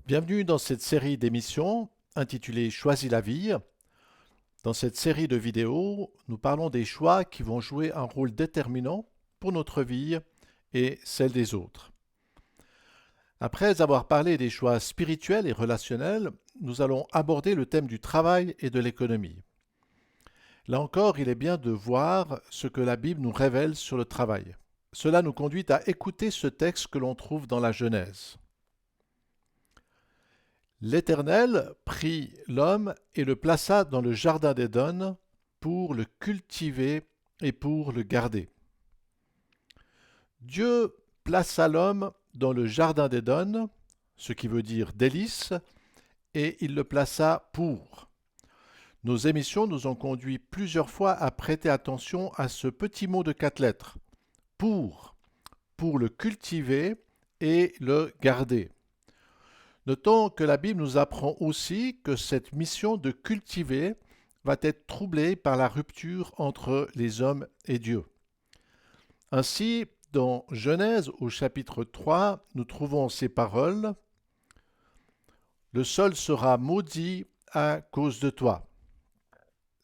Bienvenue dans cette série d'émissions intitulée Choisis la vie. Dans cette série de vidéos, nous parlons des choix qui vont jouer un rôle déterminant pour notre vie et celle des autres. Après avoir parlé des choix spirituels et relationnels, nous allons aborder le thème du travail et de l'économie. Là encore, il est bien de voir ce que la Bible nous révèle sur le travail. Cela nous conduit à écouter ce texte que l'on trouve dans la Genèse. L'Éternel prit l'homme et le plaça dans le jardin d'Éden pour le cultiver et pour le garder. Dieu plaça l'homme dans le jardin d'Éden, ce qui veut dire délice, et il le plaça pour. Nos émissions nous ont conduit plusieurs fois à prêter attention à ce petit mot de 4 lettres, pour le cultiver et le garder. Notons que la Bible nous apprend aussi que cette mission de cultiver va être troublée par la rupture entre les hommes et Dieu. Ainsi, dans Genèse au chapitre 3, nous trouvons ces paroles « Le sol sera maudit à cause de toi.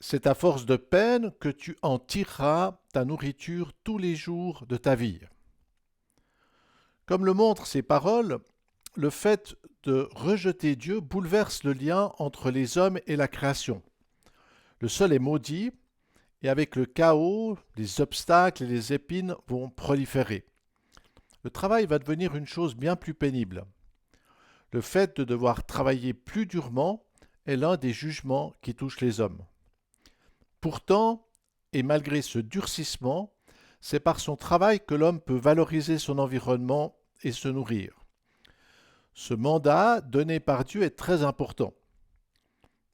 C'est à force de peine que tu en tireras ta nourriture tous les jours de ta vie. » Comme le montrent ces paroles, le fait de rejeter Dieu bouleverse le lien entre les hommes et la création. Le sol est maudit et avec le chaos, les obstacles et les épines vont proliférer. Le travail va devenir une chose bien plus pénible. Le fait de devoir travailler plus durement est l'un des jugements qui touchent les hommes. Pourtant, et malgré ce durcissement, c'est par son travail que l'homme peut valoriser son environnement et se nourrir. Ce mandat donné par Dieu est très important.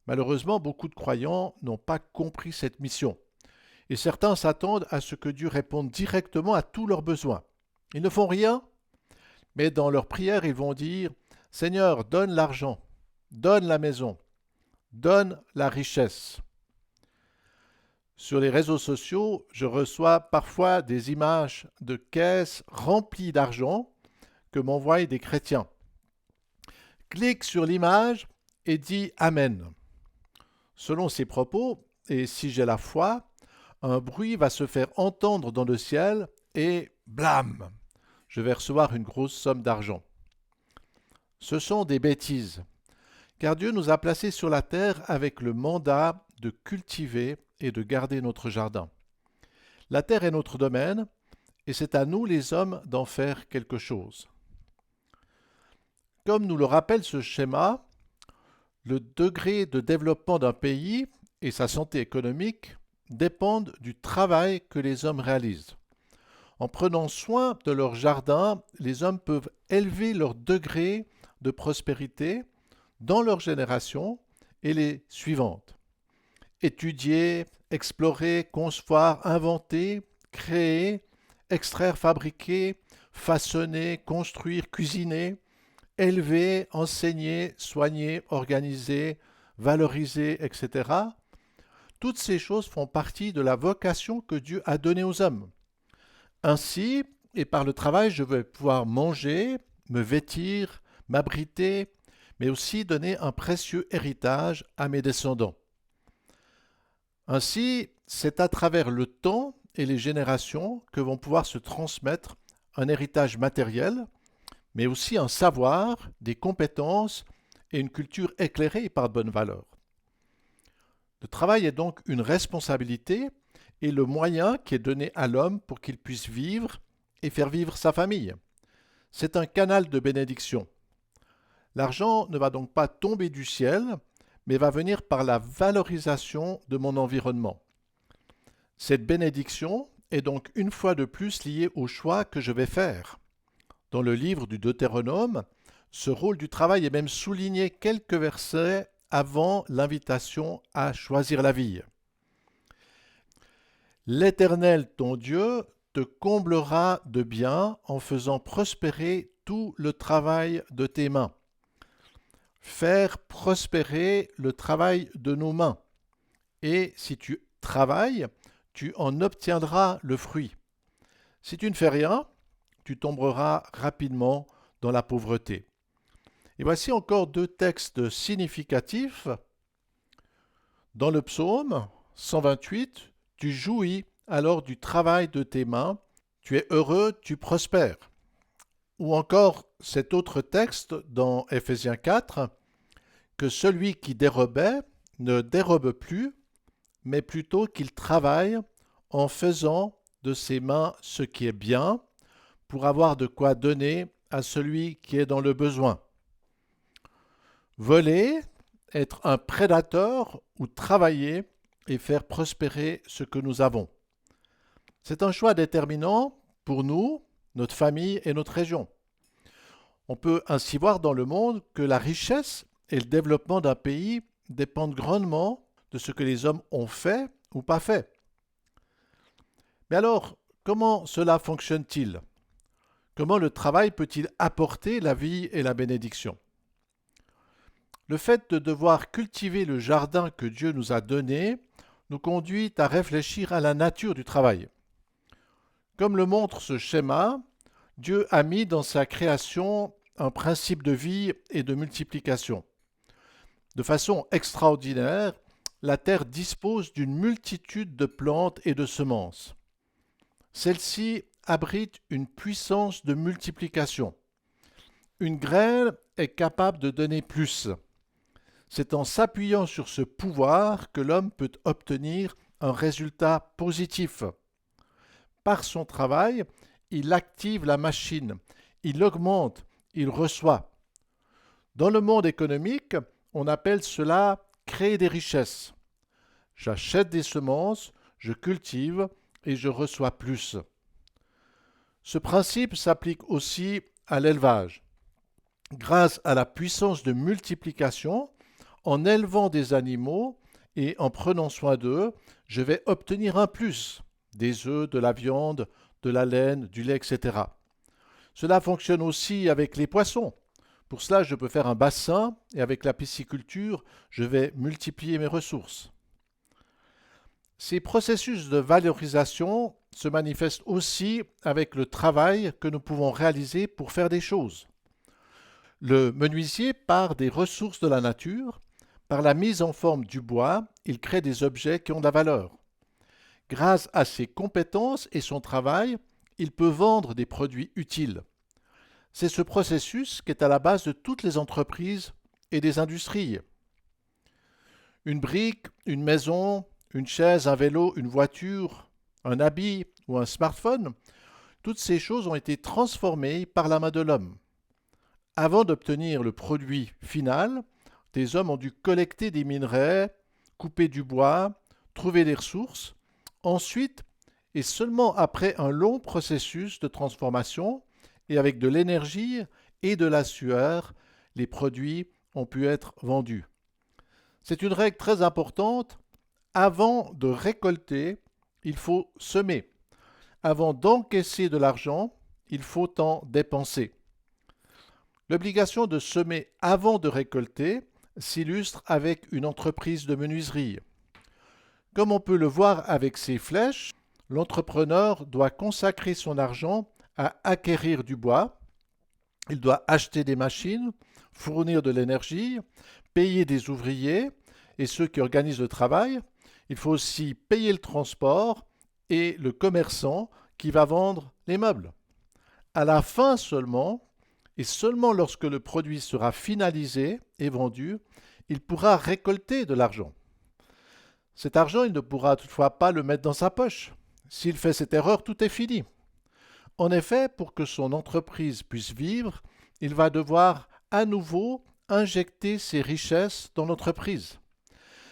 Malheureusement, beaucoup de croyants n'ont pas compris cette mission, et certains s'attendent à ce que Dieu réponde directement à tous leurs besoins. Ils ne font rien, mais dans leur prière, ils vont dire « Seigneur, donne l'argent, donne la maison, donne la richesse. » Sur les réseaux sociaux, je reçois parfois des images de caisses remplies d'argent que m'envoient des chrétiens. Clique sur l'image et dis Amen. Selon ces propos, et si j'ai la foi, un bruit va se faire entendre dans le ciel et blam, je vais recevoir une grosse somme d'argent. Ce sont des bêtises, car Dieu nous a placés sur la terre avec le mandat de cultiver et de garder notre jardin. La terre est notre domaine, et c'est à nous les hommes d'en faire quelque chose. Comme nous le rappelle ce schéma, le degré de développement d'un pays et sa santé économique dépendent du travail que les hommes réalisent. En prenant soin de leur jardin, les hommes peuvent élever leur degré de prospérité dans leur génération et les suivantes. Étudier, explorer, concevoir, inventer, créer, extraire, fabriquer, façonner, construire, cuisiner, élever, enseigner, soigner, organiser, valoriser, etc. Toutes ces choses font partie de la vocation que Dieu a donnée aux hommes. Ainsi, et par le travail, je vais pouvoir manger, me vêtir, m'abriter, mais aussi donner un précieux héritage à mes descendants. Ainsi, c'est à travers le temps et les générations que vont pouvoir se transmettre un héritage matériel, mais aussi un savoir, des compétences et une culture éclairée par de bonnes valeurs. Le travail est donc une responsabilité et le moyen qui est donné à l'homme pour qu'il puisse vivre et faire vivre sa famille. C'est un canal de bénédiction. L'argent ne va donc pas tomber du ciel, mais va venir par la valorisation de mon environnement. Cette bénédiction est donc une fois de plus liée au choix que je vais faire. Dans le livre du Deutéronome, ce rôle du travail est même souligné quelques versets avant l'invitation à choisir la vie. L'Éternel, ton Dieu, te comblera de bien en faisant prospérer tout le travail de tes mains. Faire prospérer le travail de nos mains. Et si tu travailles, tu en obtiendras le fruit. Si tu ne fais rien, tu tomberas rapidement dans la pauvreté. Et voici encore deux textes significatifs. Dans le psaume 128, tu jouis alors du travail de tes mains, tu es heureux, tu prospères. Ou encore cet autre texte dans Éphésiens 4, que celui qui dérobait ne dérobe plus, mais plutôt qu'il travaille en faisant de ses mains ce qui est bien, pour avoir de quoi donner à celui qui est dans le besoin. Voler, être un prédateur ou travailler et faire prospérer ce que nous avons. C'est un choix déterminant pour nous, notre famille et notre région. On peut ainsi voir dans le monde que la richesse et le développement d'un pays dépendent grandement de ce que les hommes ont fait ou pas fait. Mais alors, comment cela fonctionne-t-il? Comment le travail peut-il apporter la vie et la bénédiction? Le fait de devoir cultiver le jardin que Dieu nous a donné nous conduit à réfléchir à la nature du travail. Comme le montre ce schéma, Dieu a mis dans sa création un principe de vie et de multiplication. De façon extraordinaire, la terre dispose d'une multitude de plantes et de semences. Celles-ci abritent une puissance de multiplication. Une graine est capable de donner plus. C'est en s'appuyant sur ce pouvoir que l'homme peut obtenir un résultat positif. Par son travail, il active la machine, il augmente, il reçoit. Dans le monde économique, on appelle cela créer des richesses. J'achète des semences, je cultive et je reçois plus. Ce principe s'applique aussi à l'élevage. Grâce à la puissance de multiplication, en élevant des animaux et en prenant soin d'eux, je vais obtenir un plus, des œufs, de la viande, de la laine, du lait, etc. Cela fonctionne aussi avec les poissons. Pour cela, je peux faire un bassin et avec la pisciculture, je vais multiplier mes ressources. Ces processus de valorisation se manifestent aussi avec le travail que nous pouvons réaliser pour faire des choses. Le menuisier part des ressources de la nature. Par la mise en forme du bois, il crée des objets qui ont de la valeur. Grâce à ses compétences et son travail, il peut vendre des produits utiles. C'est ce processus qui est à la base de toutes les entreprises et des industries. Une brique, une maison, une chaise, un vélo, une voiture, un habit ou un smartphone, toutes ces choses ont été transformées par la main de l'homme. Avant d'obtenir le produit final, des hommes ont dû collecter des minerais, couper du bois, trouver des ressources. Ensuite, et seulement après un long processus de transformation, et avec de l'énergie et de la sueur, les produits ont pu être vendus. C'est une règle très importante. Avant de récolter, il faut semer. Avant d'encaisser de l'argent, il faut en dépenser. L'obligation de semer avant de récolter s'illustre avec une entreprise de menuiserie. Comme on peut le voir avec ces flèches, l'entrepreneur doit consacrer son argent à acquérir du bois, il doit acheter des machines, fournir de l'énergie, payer des ouvriers et ceux qui organisent le travail. Il faut aussi payer le transport et le commerçant qui va vendre les meubles. À la fin seulement, et seulement lorsque le produit sera finalisé et vendu, il pourra récolter de l'argent. Cet argent, il ne pourra toutefois pas le mettre dans sa poche. S'il fait cette erreur, tout est fini. En effet, pour que son entreprise puisse vivre, il va devoir à nouveau injecter ses richesses dans l'entreprise.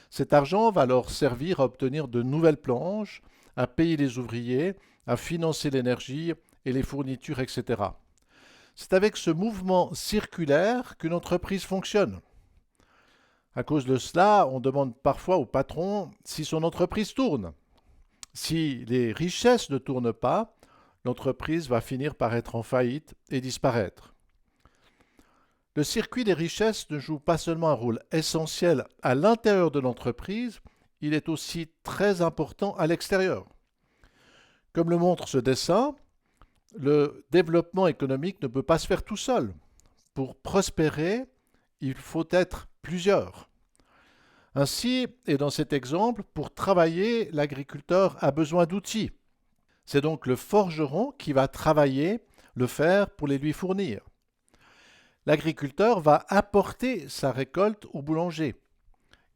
Cet argent va alors servir à obtenir de nouvelles planches, à payer les ouvriers, à financer l'énergie et les fournitures, etc. C'est avec ce mouvement circulaire qu'une entreprise fonctionne. À cause de cela, on demande parfois au patron si son entreprise tourne. Si les richesses ne tournent pas, l'entreprise va finir par être en faillite et disparaître. Le circuit des richesses ne joue pas seulement un rôle essentiel à l'intérieur de l'entreprise, il est aussi très important à l'extérieur. Comme le montre ce dessin, Le développement économique ne peut pas se faire tout seul. Pour prospérer, il faut être plusieurs. Ainsi, et dans cet exemple, pour travailler, l'agriculteur a besoin d'outils. C'est donc le forgeron qui va travailler le fer pour les lui fournir. L'agriculteur va apporter sa récolte au boulanger.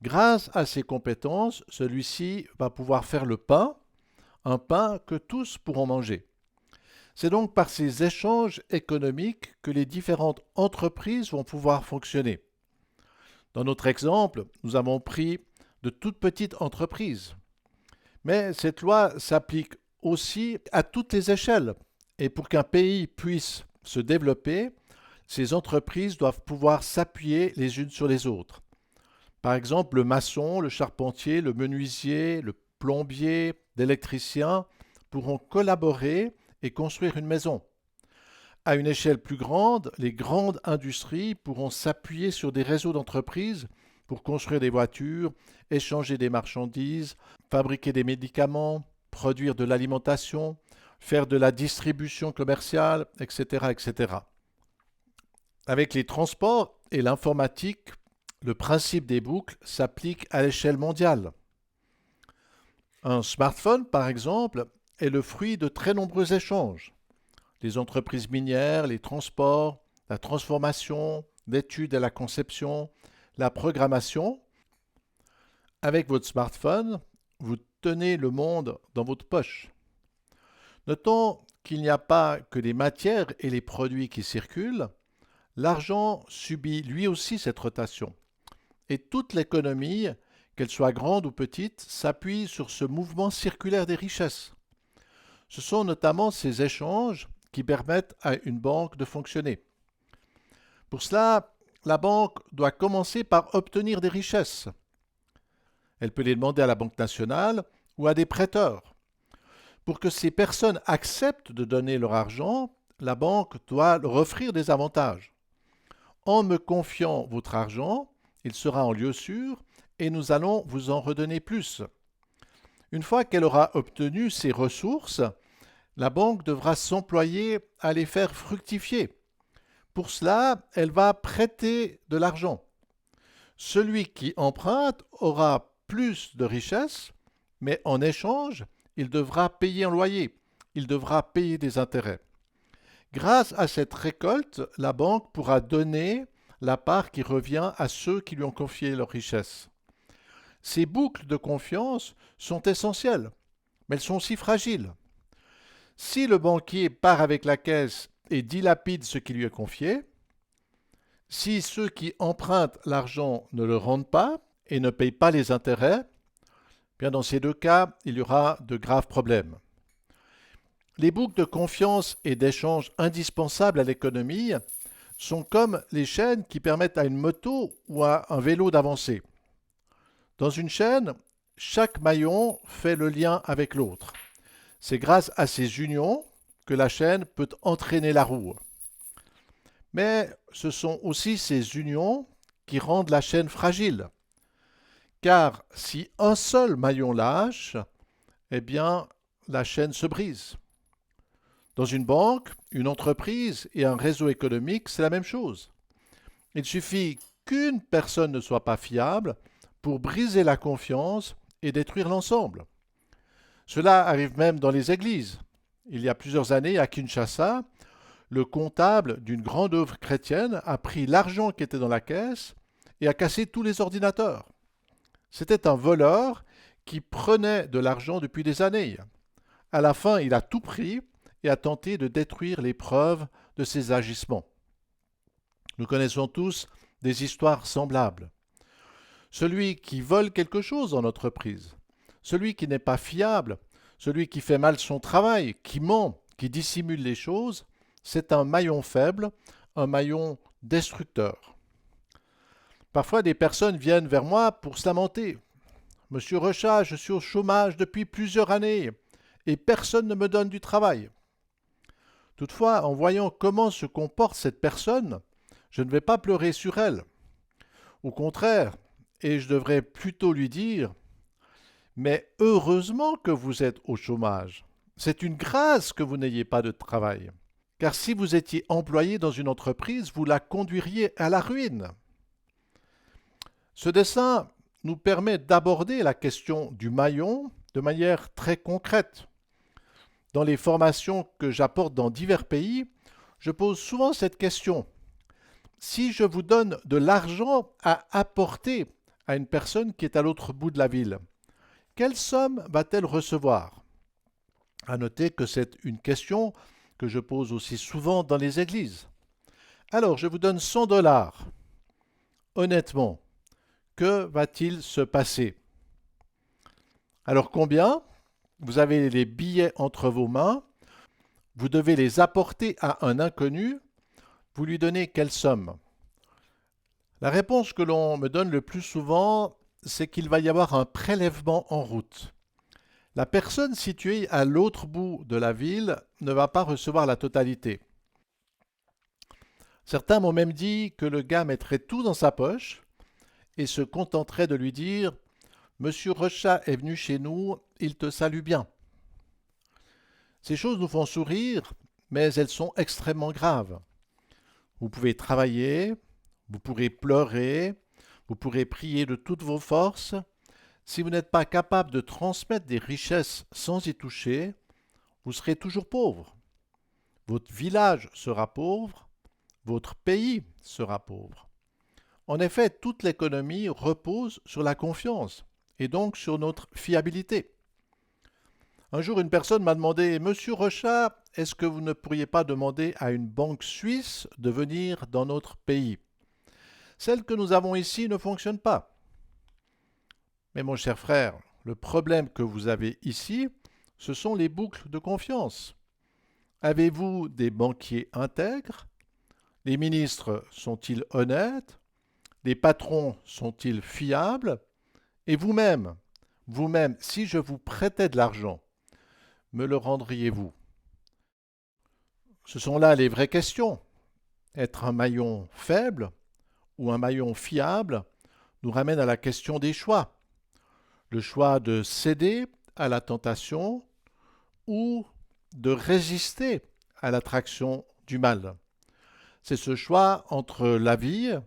Grâce à ses compétences, celui-ci va pouvoir faire le pain, un pain que tous pourront manger. C'est donc par ces échanges économiques que les différentes entreprises vont pouvoir fonctionner. Dans notre exemple, nous avons pris de toutes petites entreprises. Mais cette loi s'applique aussi à toutes les échelles. Et pour qu'un pays puisse se développer, ces entreprises doivent pouvoir s'appuyer les unes sur les autres. Par exemple, le maçon, le charpentier, le menuisier, le plombier, l'électricien pourront collaborer et construire une maison. À une échelle plus grande, les grandes industries pourront s'appuyer sur des réseaux d'entreprises pour construire des voitures, échanger des marchandises, fabriquer des médicaments, produire de l'alimentation, faire de la distribution commerciale, etc., etc. Avec les transports et l'informatique, le principe des boucles s'applique à l'échelle mondiale. Un smartphone, par exemple, est le fruit de très nombreux échanges. Les entreprises minières, les transports, la transformation, l'étude et la conception, la programmation. Avec votre smartphone, vous tenez le monde dans votre poche. Notons qu'il n'y a pas que les matières et les produits qui circulent. L'argent subit lui aussi cette rotation. Et toute l'économie, qu'elle soit grande ou petite, s'appuie sur ce mouvement circulaire des richesses. Ce sont notamment ces échanges qui permettent à une banque de fonctionner. Pour cela, la banque doit commencer par obtenir des richesses. Elle peut les demander à la Banque nationale ou à des prêteurs. Pour que ces personnes acceptent de donner leur argent, la banque doit leur offrir des avantages. En me confiant votre argent, il sera en lieu sûr et nous allons vous en redonner plus. Une fois qu'elle aura obtenu ces ressources, la banque devra s'employer à les faire fructifier. Pour cela, elle va prêter de l'argent. Celui qui emprunte aura plus de richesses, mais en échange, il devra payer un loyer, il devra payer des intérêts. Grâce à cette récolte, la banque pourra donner la part qui revient à ceux qui lui ont confié leurs richesses. Ces boucles de confiance sont essentielles, mais elles sont aussi fragiles. Si le banquier part avec la caisse et dilapide ce qui lui est confié, si ceux qui empruntent l'argent ne le rendent pas et ne payent pas les intérêts, bien dans ces deux cas, il y aura de graves problèmes. Les boucles de confiance et d'échange indispensables à l'économie sont comme les chaînes qui permettent à une moto ou à un vélo d'avancer. Dans une chaîne, chaque maillon fait le lien avec l'autre. C'est grâce à ces unions que la chaîne peut entraîner la roue. Mais ce sont aussi ces unions qui rendent la chaîne fragile. Car si un seul maillon lâche, eh bien, la chaîne se brise. Dans une banque, une entreprise et un réseau économique, c'est la même chose. Il suffit qu'une personne ne soit pas fiable pour briser la confiance et détruire l'ensemble. Cela arrive même dans les églises. Il y a plusieurs années, à Kinshasa, le comptable d'une grande œuvre chrétienne a pris l'argent qui était dans la caisse et a cassé tous les ordinateurs. C'était un voleur qui prenait de l'argent depuis des années. À la fin, il a tout pris et a tenté de détruire les preuves de ses agissements. Nous connaissons tous des histoires semblables. Celui qui vole quelque chose en entreprise, celui qui n'est pas fiable, celui qui fait mal son travail, qui ment, qui dissimule les choses, c'est un maillon faible, un maillon destructeur. Parfois, des personnes viennent vers moi pour se lamenter. Monsieur Rechat, je suis au chômage depuis plusieurs années et personne ne me donne du travail. Toutefois, en voyant comment se comporte cette personne, je ne vais pas pleurer sur elle. Au contraire, et je devrais plutôt lui dire « Mais heureusement que vous êtes au chômage. C'est une grâce que vous n'ayez pas de travail, car si vous étiez employé dans une entreprise, vous la conduiriez à la ruine. Ce dessin nous permet d'aborder la question du maillon de manière très concrète. Dans les formations que j'apporte dans divers pays, je pose souvent cette question. Si je vous donne de l'argent à apporter à une personne qui est à l'autre bout de la ville, quelle somme va-t-elle recevoir? À noter que c'est une question que je pose aussi souvent dans les églises. Alors, je vous donne 100 dollars. Honnêtement, que va-t-il se passer? Alors combien? Vous avez les billets entre vos mains, vous devez les apporter à un inconnu, vous lui donnez quelle somme? La réponse que l'on me donne le plus souvent, c'est qu'il va y avoir un prélèvement en route. La personne située à l'autre bout de la ville ne va pas recevoir la totalité. Certains m'ont même dit que le gars mettrait tout dans sa poche et se contenterait de lui dire Monsieur Rechat est venu chez nous, il te salue bien. Ces choses nous font sourire, mais elles sont extrêmement graves. Vous pouvez travailler, vous pourrez pleurer, vous pourrez prier de toutes vos forces. Si vous n'êtes pas capable de transmettre des richesses sans y toucher, vous serez toujours pauvre. Votre village sera pauvre, votre pays sera pauvre. En effet, toute l'économie repose sur la confiance et donc sur notre fiabilité. Un jour, une personne m'a demandé Monsieur Rechat, est-ce que vous ne pourriez pas demander à une banque suisse de venir dans notre pays? Celle que nous avons ici ne fonctionne pas. Mais mon cher frère, le problème que vous avez ici, ce sont les boucles de confiance. Avez-vous des banquiers intègres? Les ministres sont-ils honnêtes? Les patrons sont-ils fiables? Et vous-même, si je vous prêtais de l'argent, me le rendriez-vous? Ce sont là les vraies questions. Être un maillon faible ou un maillon fiable nous ramène à la question des choix. Le choix de céder à la tentation ou de résister à l'attraction du mal. C'est ce choix entre la vie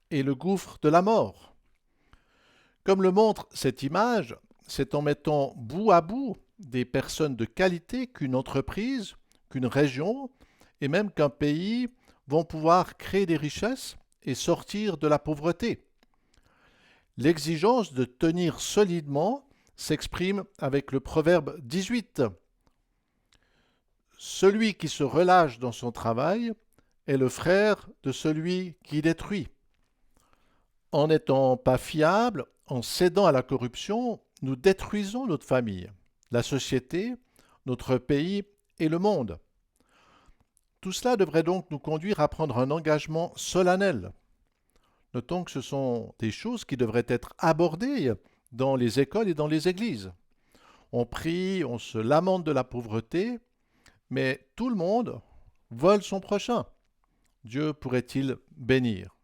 et le gouffre de la mort. Comme le montre cette image, c'est en mettant bout à bout des personnes de qualité qu'une entreprise, qu'une région et même qu'un pays vont pouvoir créer des richesses et sortir de la pauvreté. L'exigence de tenir solidement s'exprime avec le proverbe 18. Celui qui se relâche dans son travail est le frère de celui qui détruit. En n'étant pas fiable, en cédant à la corruption, nous détruisons notre famille, la société, notre pays et le monde. Tout cela devrait donc nous conduire à prendre un engagement solennel. Notons que ce sont des choses qui devraient être abordées dans les écoles et dans les églises. On prie, on se lamente de la pauvreté, mais tout le monde vole son prochain. Dieu pourrait-il bénir?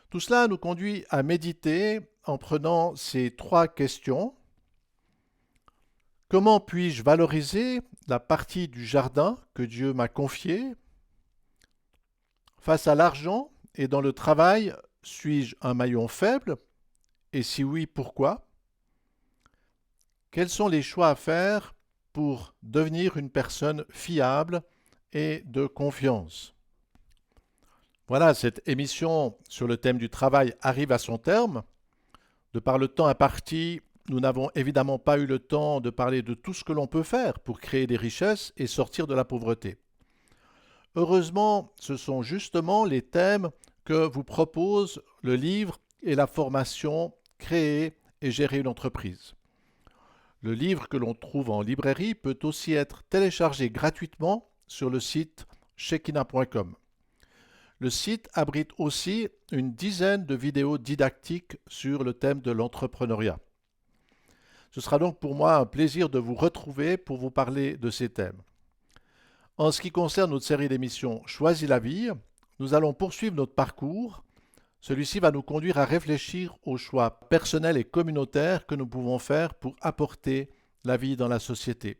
Tout cela nous conduit à méditer en prenant ces trois questions. Comment puis-je valoriser la partie du jardin que Dieu m'a confiée? Face à l'argent et dans le travail, suis-je un maillon faible? Et si oui, pourquoi? Quels sont les choix à faire pour devenir une personne fiable et de confiance? Voilà, cette émission sur le thème du travail arrive à son terme. De par le temps imparti, nous n'avons évidemment pas eu le temps de parler de tout ce que l'on peut faire pour créer des richesses et sortir de la pauvreté. Heureusement, ce sont justement les thèmes que vous propose le livre et la formation Créer et gérer une entreprise. Le livre que l'on trouve en librairie peut aussi être téléchargé gratuitement sur le site shekina.com. Le site abrite aussi une dizaine de vidéos didactiques sur le thème de l'entrepreneuriat. Ce sera donc pour moi un plaisir de vous retrouver pour vous parler de ces thèmes. En ce qui concerne notre série d'émissions Choisis la vie, nous allons poursuivre notre parcours. Celui-ci va nous conduire à réfléchir aux choix personnels et communautaires que nous pouvons faire pour apporter la vie dans la société.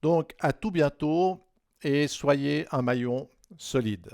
Donc à tout bientôt et soyez un maillon solide.